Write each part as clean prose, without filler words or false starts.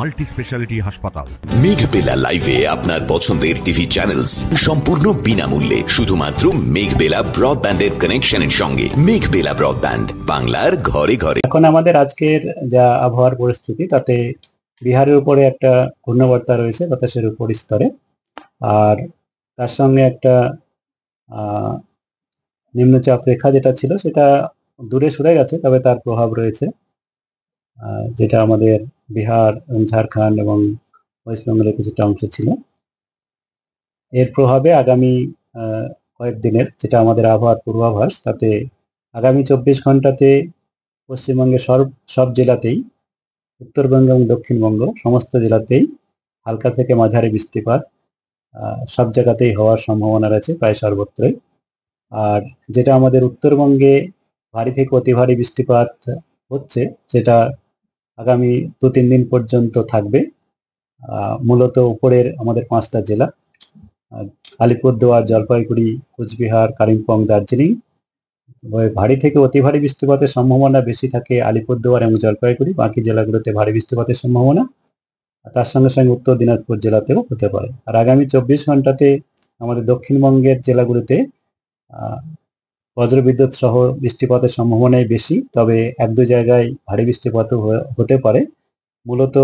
Multi speciality হাসপাতাল। মেঘবেলা লাইভে আপনার পছন্দের টিভি চ্যানেলস সম্পূর্ণ বিনামূল্যে, শুধুমাত্র মেঘবেলা ব্রডব্যান্ডের কানেকশনের সঙ্গে। মেঘবেলা ব্রডব্যান্ড, বাংলার ঘরে ঘরে। এখন আমাদের আজকের যা আবহাওয়ার পরিস্থিতি, তাতে বিহারের উপরে একটা ঘূর্ণাবর্তা রয়েছে বাতাসের উপর স্তরে, আর তার সঙ্গে একটা নিম্নচাপ রেখা যেটা ছিল সেটা দূরে সরে গেছে, তবে তার প্রভাব রয়েছে, যেটা আমাদের বিহার এবং ঝাড়খণ্ড এবং ওয়েস্ট বেঙ্গলের কিছুটা অংশ ছিল। এর প্রভাবে আগামী কয়েকদিনের যেটা আমাদের আবহাওয়ার পূর্বাভাস, তাতে আগামী 24 ঘন্টাতে পশ্চিমবঙ্গের সব জেলাতেই, উত্তরবঙ্গ এবং দক্ষিণবঙ্গ সমস্ত জেলাতেই হালকা থেকে মাঝারি বৃষ্টিপাত সব জায়গাতেই হওয়ার সম্ভাবনা রয়েছে, প্রায় সর্বত্রই। আর যেটা আমাদের উত্তরবঙ্গে ভারী থেকে অতি ভারী বৃষ্টিপাত হচ্ছে, সেটা আগামী 2-3 দিন পর্যন্ত থাকবে। মূলত উপরের আমাদের 5টা জেলা, আলিপুরদুয়ার, জলপাইগুড়ি, কোচবিহার, কালিম্পং, দার্জিলিং, ভারী থেকে অতি ভারী বৃষ্টিপাতের সম্ভাবনা বেশি থাকে আলিপুরদুয়ার এবং জলপাইগুড়ি। বাকি জেলাগুলোতে ভারী বৃষ্টিপাতের সম্ভাবনা, তার সঙ্গে সঙ্গে উত্তর দিনাজপুর জেলাতেও হতে পারে। আর আগামী 24 ঘন্টাতে আমাদের দক্ষিণবঙ্গের জেলাগুলিতে বজ্রবিদ্যুৎ সহ বৃষ্টিপাতের সম্ভাবনাই বেশি, তবে 1-2 জায়গায় ভারী বৃষ্টিপাতও হতে পারে। মূলত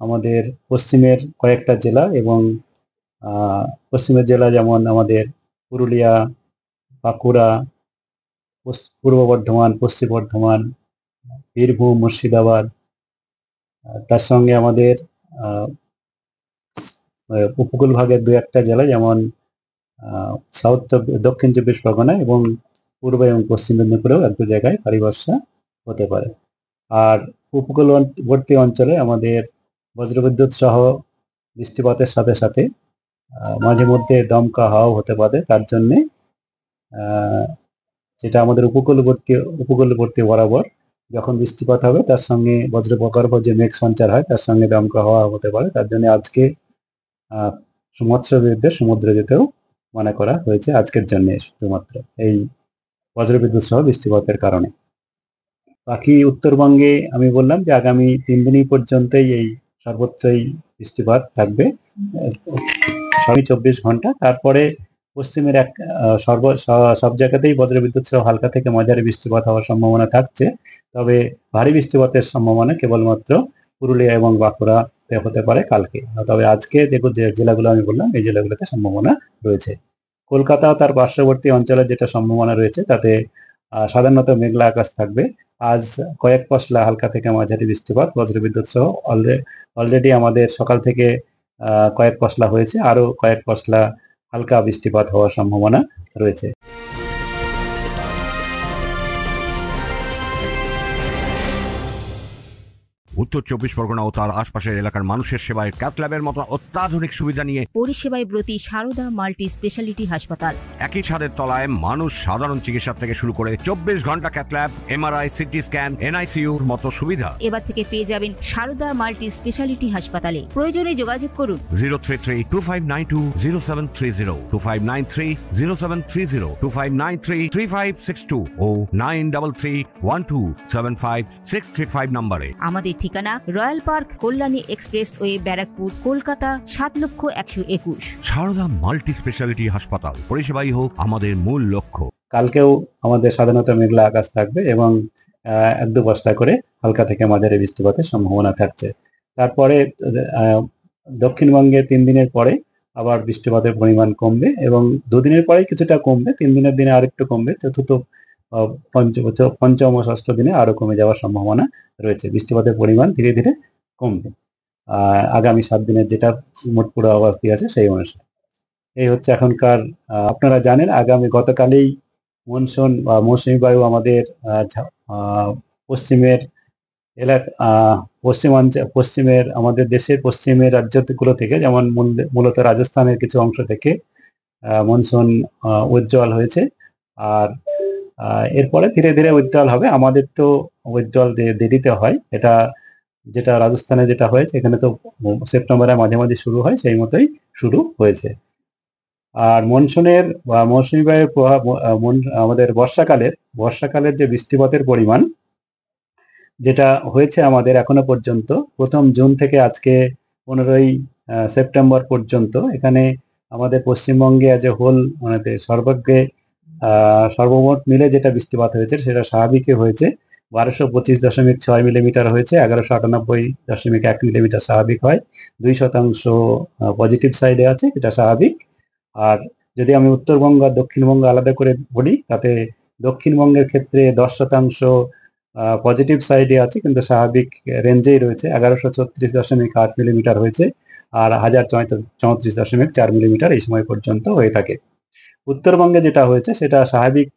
আমাদের পশ্চিমের কয়েকটা জেলা এবং পশ্চিমের জেলা যেমন আমাদের পুরুলিয়া, বাঁকুড়া, পূর্ব বর্ধমান, পশ্চিম বর্ধমান, বীরভূম, মুর্শিদাবাদ, তার সঙ্গে আমাদের উপকূল ভাগের 2-1টা জেলা যেমন দক্ষিণ 24 পরগনা এবং পূর্ব এবং পশ্চিম মেদিনীপুরেও 1-2 জায়গায় ভারী বর্ষা হতে পারে। আর উপকূলবর্তী অঞ্চলে আমাদের বজ্রবিদ্যুৎ সহ বৃষ্টিপাতের সাথে সাথে মাঝে মধ্যে দমকা হাওয়াও হতে পারে। তার জন্যে যেটা আমাদের উপকূলবর্তী বরাবর যখন বৃষ্টিপাত হবে, তার সঙ্গে বজ্রপ্রগর্ভ যে মেঘ সঞ্চার হয়, তার সঙ্গে দমকা হাওয়া হতে পারে। তার জন্য আজকে মৎস্যজীবীদের সমুদ্রে যেতেও মনে করা হয়েছে আজকের জন্য, শুধুমাত্র এই বজ্রবিদ্যুৎ সহ বৃষ্টিপাতের কারণে। বাকি উত্তরবঙ্গে আমি বললাম যে আগামী 3 দিনই পর্যন্তই এই সর্বত্রই বৃষ্টিপাত থাকবে 24 ঘন্টা। তারপরে পশ্চিমের সব জায়গাতেই বজ্রবিদ্যুৎ সহ হালকা থেকে মাঝারি বৃষ্টিপাত হওয়ার সম্ভাবনা থাকছে, তবে ভারী বৃষ্টিপাতের সম্ভাবনা কেবলমাত্র পুরুলিয়া এবং বাঁকুড়াতে হতে পারে কালকে। তবে আজকে যে জেলাগুলো আমি বললাম, এই জেলাগুলোতে সম্ভাবনা রয়েছে। কলকাতা ও তার পার্শ্ববর্তী অঞ্চলে যেটা সম্ভাবনা রয়েছে, তাতে সাধারণত মেঘলা আকাশ থাকবে। আজ কয়েক পশলা হালকা থেকে মাঝারি বৃষ্টিপাত বজ্রবিদ্যুৎ সহ অলরেডি আমাদের সকাল থেকে কয়েক পশলা হয়েছে, আরো কয়েক পশলা হালকা বৃষ্টিপাত হওয়ার সম্ভাবনা রয়েছে। উত্তর 24 পরগনা ও তার আশপাশের এলাকার মানুষের সেবায় ক্যাথ ল্যাবের মতো অত্যাধুনিক সুবিধা নিয়ে পরিষেবায় ব্রতী সারদা মাল্টি স্পেশালিটি হাসপাতাল। একই ছাদের তলায় মানুষ সাধারণ চিকিৎসা থেকে শুরু করে 24 ঘন্টা cath lab, MRI, CT scan, এনআইসিইউর মতো সুবিধা এবার থেকে পেয়ে যাবেন সারদা মাল্টি স্পেশালিটি হাসপাতালে। প্রয়োজনে যোগাযোগ করুন 033-2592-0730, 2593-0730, 2593-3562 ও 9331275635 নম্বরে। আমাদের ঠিকানা Royal Park, Kalyani expressway, Barrackpore, Kolkata 7,01,21। Sarada multi speciality হাসপাতাল, পরিষেবাই হোক আমাদের মূল লক্ষ্য। কালকেও আমাদের সাধারণত মেঘলা আকাশ থাকবে এবং 1-2 পশলা করে হালকা থেকে মাঝারি বৃষ্টিপাতের সম্ভাবনা থাকছে। তারপরে দক্ষিণবঙ্গে 3 দিনের পরে আবার বৃষ্টিপাতের পরিমাণ কমবে এবং 2 দিনের পরে কিছুটা কমবে, 3 দিনের দিনে আরেকটু কমবে, চতুর্থ, পঞ্চম ও ষষ্ঠ দিনে আরো কমে যাওয়ার সম্ভাবনা রয়েছে। বৃষ্টিপাতের পরিমাণ ধীরে ধীরে কমবে আগামী 7 দিনের যেটা মোট পূর্বাভাস দিয়ে আছে সেই অনুসারে। এই হচ্ছে এখনকার। আপনারা জানেন গতকালেই মনসুন বা মৌসুমী বায়ু আমাদের পশ্চিমের আমাদের দেশের পশ্চিমের রাজ্যগুলো থেকে, যেমন মূলত রাজস্থানের কিছু অংশ থেকে মনসুন উজ্জ্বল হয়েছে। আর এরপরে ধীরে ধীরে উজ্জ্বল হবে। আমাদের তো উজ্জ্বল দেরিতে হয়, এটা যেটা রাজস্থানে যেটা হয়েছে, এখানে তো সেপ্টেম্বরের মাঝামাঝি শুরু হয়, সেই মতোই শুরু হয়েছে। আর মনসুনের বা মৌসুমী বায়ুর প্রভাব আমাদের বর্ষাকালের যে বৃষ্টিপাতের পরিমাণ, যেটা হয়েছে আমাদের এখনো পর্যন্ত 1 জুন থেকে আজকে 15ই সেপ্টেম্বর পর্যন্ত এখানে আমাদের পশ্চিমবঙ্গে অ্যাজ এ হোল মানে সর্বজ্ঞে সর্বমোট মিলে যেটা বৃষ্টিপাত হয়েছে সেটা স্বাভাবিকই হয়েছে। 1225.6 মিলিমিটার হয়েছে, 1198.1 মিলিমিটার স্বাভাবিক হয়, 2% পজিটিভ সাইডে আছে, এটা স্বাভাবিক। আর যদি আমি উত্তরবঙ্গ আর দক্ষিণবঙ্গ আলাদা করে বলি, তাতে দক্ষিণবঙ্গের ক্ষেত্রে 10% পজিটিভ সাইডে আছে, কিন্তু স্বাভাবিক রেঞ্জেই রয়েছে, 1136.8 মিলিমিটার হয়েছে, আর 1034.4 মিলিমিটার এই সময় পর্যন্ত হয়ে থাকে। উত্তরবঙ্গে যেটা হয়েছে সেটা স্বাভাবিক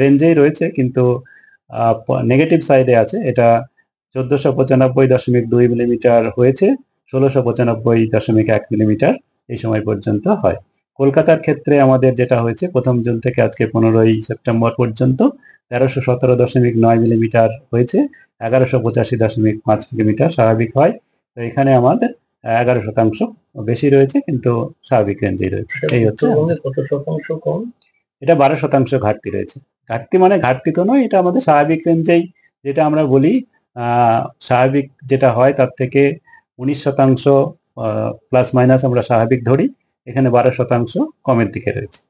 রেঞ্জেই রয়েছে, কিন্তু নেগেটিভ সাইডে আছে, এটা 1495.2 মিলিমিটার হয়েছে, 1695.1 মিলিমিটার এই সময় পর্যন্ত হয়। কলকাতার ক্ষেত্রে আমাদের যেটা হয়েছে 1 জুন থেকে আজকে 15ই সেপ্টেম্বর পর্যন্ত 1317.9 মিলিমিটার হয়েছে, 1185.5 মিলিমিটার স্বাভাবিক হয়। তো এখানে আমাদের 11% বেশি রয়েছে, কিন্তু স্বাভাবিক রেঞ্জেই রয়েছে। এই হচ্ছে কত শতাংশ কম? এটা 12% ঘাটতি রয়েছে। ঘাটতি মানে ঘাটতি তো নয়, এটা আমাদের স্বাভাবিক রেঞ্জেই, যেটা আমরা বলি স্বাভাবিক যেটা হয় তার থেকে 19% প্লাস মাইনাস আমরা স্বাভাবিক ধরি, এখানে 12% কমের দিকে রয়েছে।